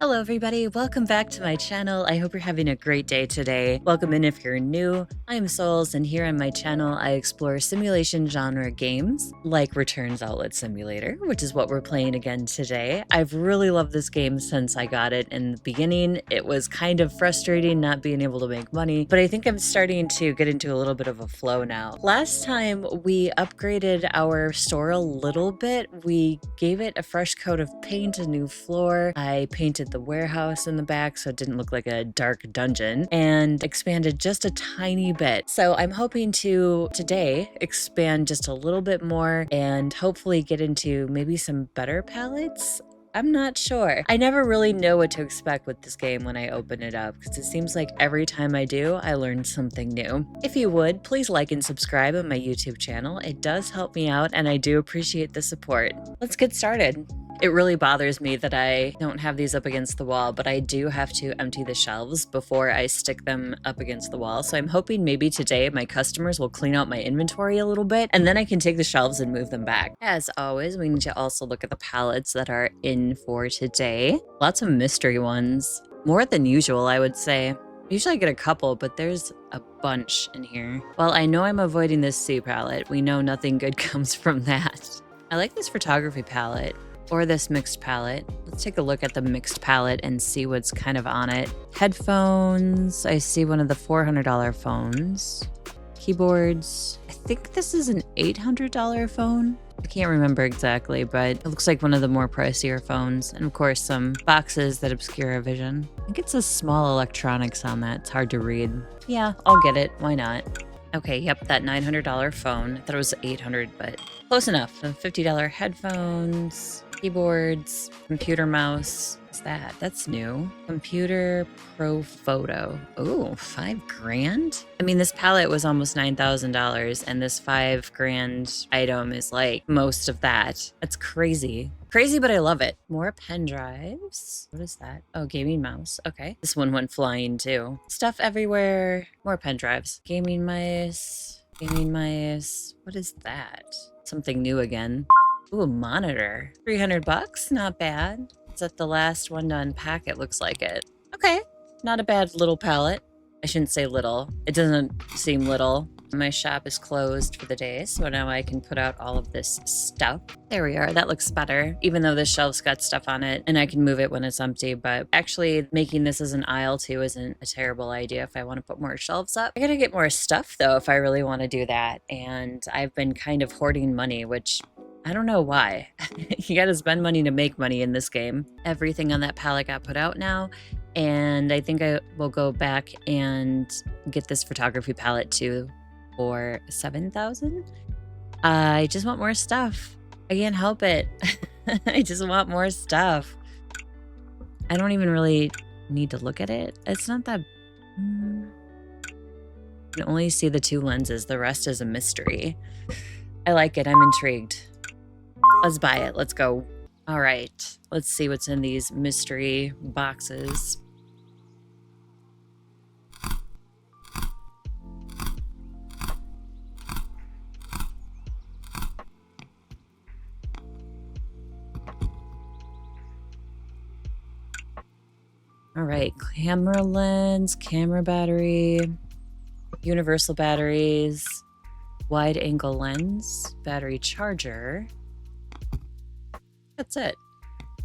Hello everybody, welcome back to my channel. I hope you're having a great day today. Welcome in if you're new. I'm Souls, and here on my channel I explore simulation genre games like Returns Outlet Simulator, which is what we're playing again today. I've really loved this game since I got it in the beginning. It was kind of frustrating not being able to make money, but I think I'm starting to get into a little bit of a flow now. Last time we upgraded our store a little bit. We gave it a fresh coat of paint, a new floor. I painted the warehouse in the back so it didn't look like a dark dungeon, and expanded just a tiny bit. So I'm hoping to today expand just a little bit more and hopefully get into maybe some better palettes. I'm not sure. I never really know what to expect with this game when I open it up, because it seems like every time I do, I learn something new. If you would, please like and subscribe on my YouTube channel. It does help me out, and I do appreciate the support. Let's get started. It really bothers me that I don't have these up against the wall, but I do have to empty the shelves before I stick them up against the wall. So I'm hoping maybe today my customers will clean out my inventory a little bit, and then I can take the shelves and move them back. As always, we need to also look at the palettes that are in for today. Lots of mystery ones. More than usual, I would say. Usually I get a couple, but there's a bunch in here. Well, I know I'm avoiding this sea palette. We know nothing good comes from that. I like this photography palette. Or this mixed palette. Let's take a look at the mixed palette and see what's kind of on it. Headphones. I see one of the $400 phones. Keyboards. I think this is an $800 phone. I can't remember exactly, but it looks like one of the more pricier phones. And of course, some boxes that obscure our vision. I think it says small electronics on that. It's hard to read. Yeah, I'll get it. Why not? Okay, yep, that $900 phone. I thought it was $800, but close enough. The $50 headphones, keyboards, computer mouse. What's that? That's new. Computer Pro Photo. Oh, $5,000? I mean, this palette was almost $9,000, and this $5,000 item is like most of that. That's crazy. Crazy, but I love it. More pen drives. What is that? Oh, gaming mouse. Okay. This one went flying too. Stuff everywhere. More pen drives. Gaming mice. Gaming mice. What is that? Something new again. Ooh, a monitor. 300 bucks? Not bad. It's at the last one to unpack, it looks like it. Okay. Not a bad little palette. I shouldn't say little. It doesn't seem little. My shop is closed for the day, so now I can put out all of this stuff. There we are. That looks better, even though this shelf's got stuff on it, and I can move it when it's empty. But actually making this as an aisle too isn't a terrible idea if I want to put more shelves up. I gotta get more stuff though if I really want to do that, and I've been kind of hoarding money, which I don't know why. You gotta spend money to make money in this game. Everything on that palette got put out now, and I think I will go back and get this photography palette too for $7,000. I just want more stuff. I can't help it. I just want more stuff. I don't even really need to look at it. It's not that... You can only see the two lenses. The rest is a mystery. I like it. I'm intrigued. Let's buy it. Let's go. All right. Let's see what's in these mystery boxes. All right, camera lens, camera battery, universal batteries, wide angle lens, battery charger. That's it.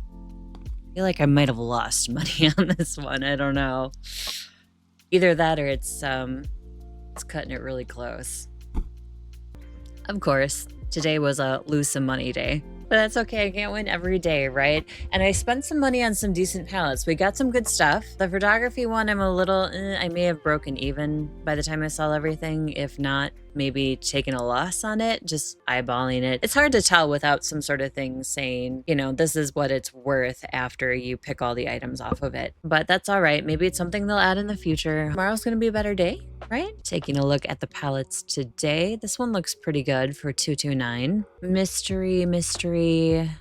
I feel like I might have lost money on this one. I don't know. Either that or it's cutting it really close. Of course, today was a lose some money day. But that's okay, I can't win every day, right? And I spent some money on some decent palettes. We got some good stuff. The photography one, I'm a little, I may have broken even by the time I sell everything. If not, maybe taking a loss on it, just eyeballing it. It's hard to tell without some sort of thing saying, you know, this is what it's worth after you pick all the items off of it. But that's all right. Maybe it's something they'll add in the future. Tomorrow's gonna be a better day, right? Taking a look at the palettes today. This one looks pretty good for $229. Mystery,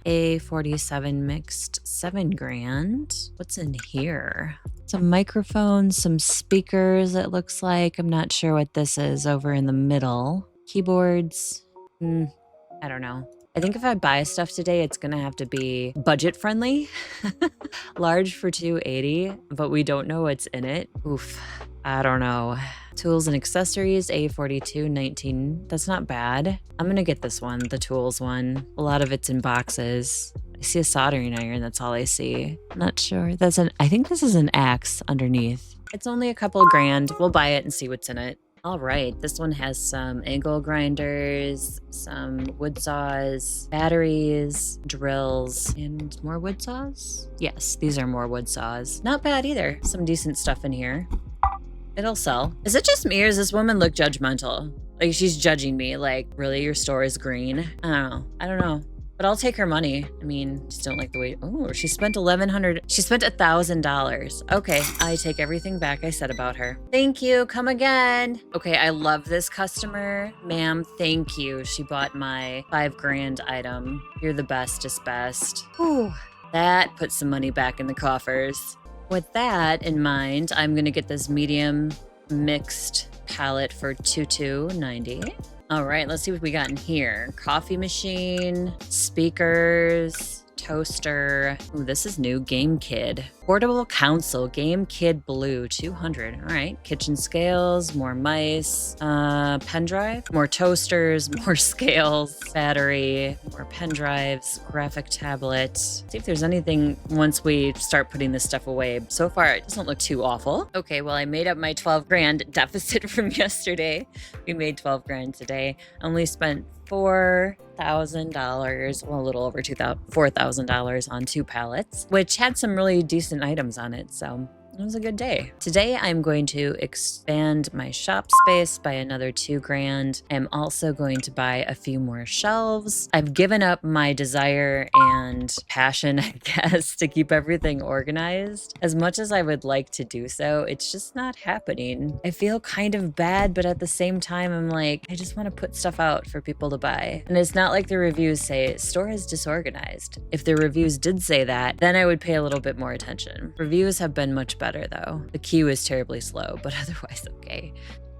A47 mixed, $7,000. What's in here? Some microphones, some speakers, it looks like. I'm not sure what this is over in the middle. Keyboards. I don't know. I think if I buy stuff today, it's gonna have to be budget friendly. Large for $280, but we don't know what's in it. Oof, I don't know. Tools and accessories, A42.19. That's not bad. I'm gonna get this one, the tools one. A lot of it's in boxes. I see a soldering iron, that's all I see. Not sure. I think this is an axe underneath. It's only a couple grand. We'll buy it and see what's in it. All right, this one has some angle grinders, some wood saws, batteries, drills, and more wood saws? Yes, these are more wood saws. Not bad either. Some decent stuff in here. It'll sell. Is it just me or does this woman look judgmental? Like she's judging me, like, really, your store is green? I don't know. But I'll take her money. I mean, just don't like the way, oh, she spent $1,100. She spent $1,000. Okay, I take everything back I said about her. Thank you, come again. Okay, I love this customer. Ma'am, thank you. She bought my 5 grand item. You're the bestest best. Whew, that puts some money back in the coffers. With that in mind, I'm gonna get this medium mixed palette for $22.90. All right, let's see what we got in here. Coffee machine, speakers, toaster. Ooh, this is new. Game Kid. Portable console. Game Kid Blue. 200. All right. Kitchen scales. More mice. Pen drive. More toasters. More scales. Battery. More pen drives. Graphic tablet. See if there's anything once we start putting this stuff away. So far, it doesn't look too awful. Okay, well, I made up my 12 grand deficit from yesterday. We made 12 grand today. I only spent $4,000, well, a little over $4,000 on 2 pallets, which had some really decent items on it. So it was a good day. Today, I'm going to expand my shop space by another 2 grand. I'm also going to buy a few more shelves. I've given up my desire and passion, I guess, to keep everything organized. As much as I would like to do so, it's just not happening. I feel kind of bad, but at the same time, I'm like, I just want to put stuff out for people to buy. And it's not like the reviews say, store is disorganized. If the reviews did say that, then I would pay a little bit more attention. Reviews have been much better though. The queue is terribly slow, but otherwise okay.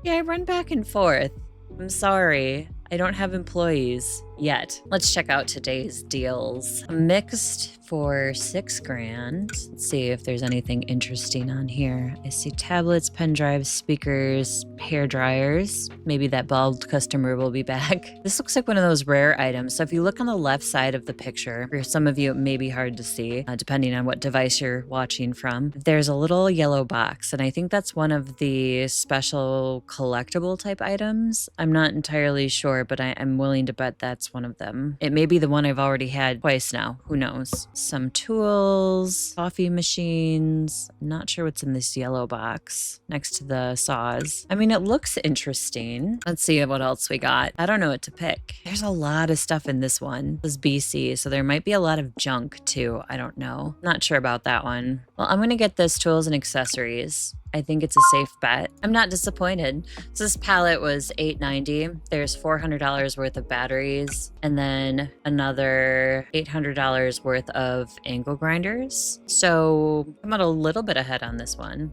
Yeah, I run back and forth. I'm sorry. I don't have employees yet. Let's check out today's deals. Mixed for 6 grand. Let's see if there's anything interesting on here. I see tablets, pen drives, speakers, hair dryers. Maybe that bald customer will be back. This looks like one of those rare items. So if you look on the left side of the picture, for some of you it may be hard to see, depending on what device you're watching from, there's a little yellow box. And I think that's one of the special collectible type items. I'm not entirely sure, but I'm willing to bet that's one of them. It may be the one I've already had twice now. Who knows? Some tools, coffee machines. Not sure what's in this yellow box next to the saws. I mean, it looks interesting. Let's see what else we got. I don't know what to pick. There's a lot of stuff in this one. This is BC, so there might be a lot of junk too. I don't know. Not sure about that one. Well, I'm gonna get this tools and accessories. I think it's a safe bet. I'm not disappointed. So this palette was $890. There's $400 worth of batteries and then another $800 worth of angle grinders. So I'm at a little bit ahead on this one.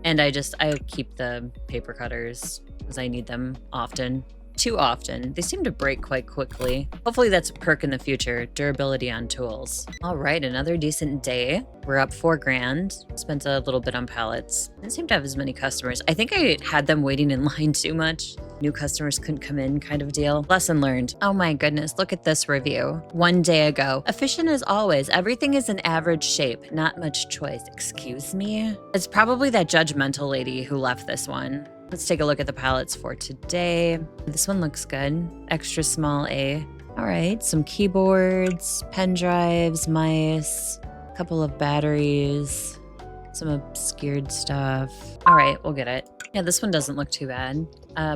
And I keep the paper cutters because I need them often. Too often. They seem to break quite quickly. Hopefully that's a perk in the future. Durability on tools. All right, another decent day. We're up 4 grand. Spent a little bit on pallets. Didn't seem to have as many customers. I think I had them waiting in line too much. New customers couldn't come in kind of deal. Lesson learned. Oh my goodness, look at this review. 1 day ago. Efficient as always. Everything is an average shape. Not much choice. Excuse me? It's probably that judgmental lady who left this one. Let's take a look at the palettes for today. This one looks good. Extra small A. All right, some keyboards, pen drives, mice, a couple of batteries, some obscured stuff. All right, we'll get it. Yeah, this one doesn't look too bad.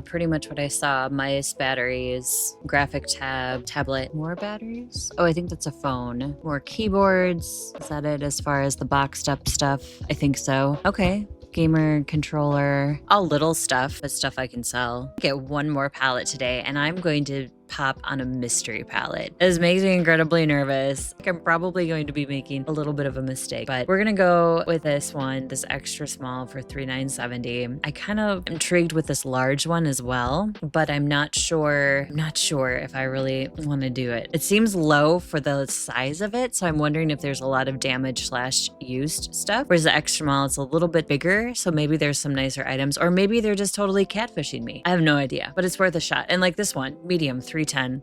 Pretty much what I saw. Mice, batteries, graphic tablet, more batteries. Oh, I think that's a phone. More keyboards. Is that it as far as the boxed up stuff? I think so. Okay. Gamer controller, all little stuff, but stuff I can sell. Get one more palette today and I'm going to pop on a mystery palette. This makes me incredibly nervous. I'm probably going to be making a little bit of a mistake, but we're gonna go with this one, this extra small for $39.70. I kind of intrigued with this large one as well, but I'm not sure if I really want to do it. It seems low for the size of it, so I'm wondering if there's a lot of damage / used stuff. Whereas the extra small, it's a little bit bigger, so maybe there's some nicer items, or maybe they're just totally catfishing me. I have no idea, but it's worth a shot. And like this one, medium, $3.10.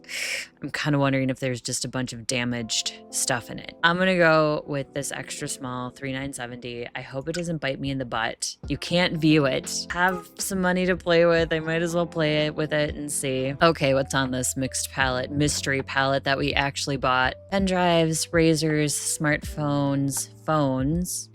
I'm kind of wondering if there's just a bunch of damaged stuff in it. I'm gonna go with this extra small, $39.70. I hope it doesn't bite me in the butt. You can't view it. Have some money to play with. I might as well play it with it and see. Okay, what's on this mixed palette, mystery palette that we actually bought? Pen drives, razors, smartphones,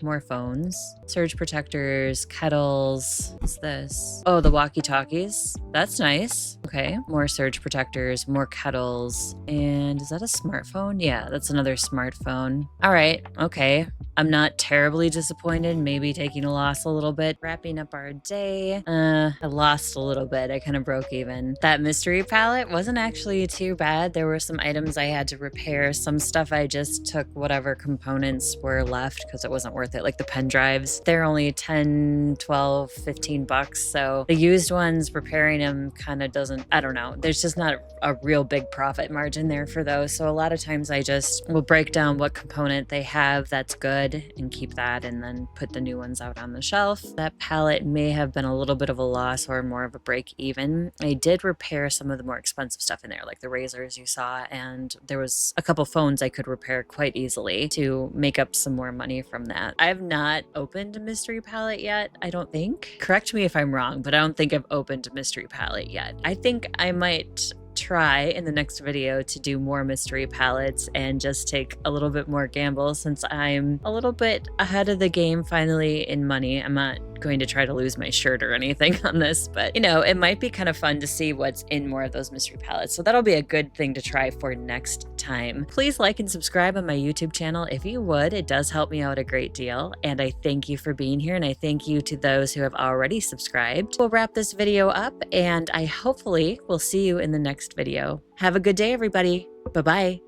more phones, surge protectors, kettles. What's this? Oh, the walkie-talkies. That's nice. Okay, more surge protectors, more kettles. And is that a smartphone? Yeah, that's another smartphone. All right, okay. I'm not terribly disappointed, maybe taking a loss a little bit. Wrapping up our day. I lost a little bit. I kind of broke even. That mystery palette wasn't actually too bad. There were some items I had to repair. Some stuff I just took whatever components were left because it wasn't worth it. Like the pen drives, they're only 10, 12, 15 bucks. So the used ones, repairing them kind of doesn't, I don't know. There's just not a real big profit margin there for those. So a lot of times I just will break down what component they have that's good and keep that, and then put the new ones out on the shelf. That palette may have been a little bit of a loss or more of a break even. I did repair some of the more expensive stuff in there, like the razors you saw, and there was a couple phones I could repair quite easily to make up some more money from that. I have not opened a mystery palette yet, I don't think. Correct me if I'm wrong, but I don't think I've opened a mystery palette yet. I think I might try in the next video to do more mystery palettes and just take a little bit more gamble, since I'm a little bit ahead of the game finally in money. I'm not going to try to lose my shirt or anything on this, but you know, it might be kind of fun to see what's in more of those mystery palettes. So that'll be a good thing to try for next time. Please like and subscribe on my YouTube channel if you would. It does help me out a great deal, and I thank you for being here, and I thank you to those who have already subscribed. We'll wrap this video up, and I hopefully will see you in the next video. Have a good day, everybody. Bye-bye.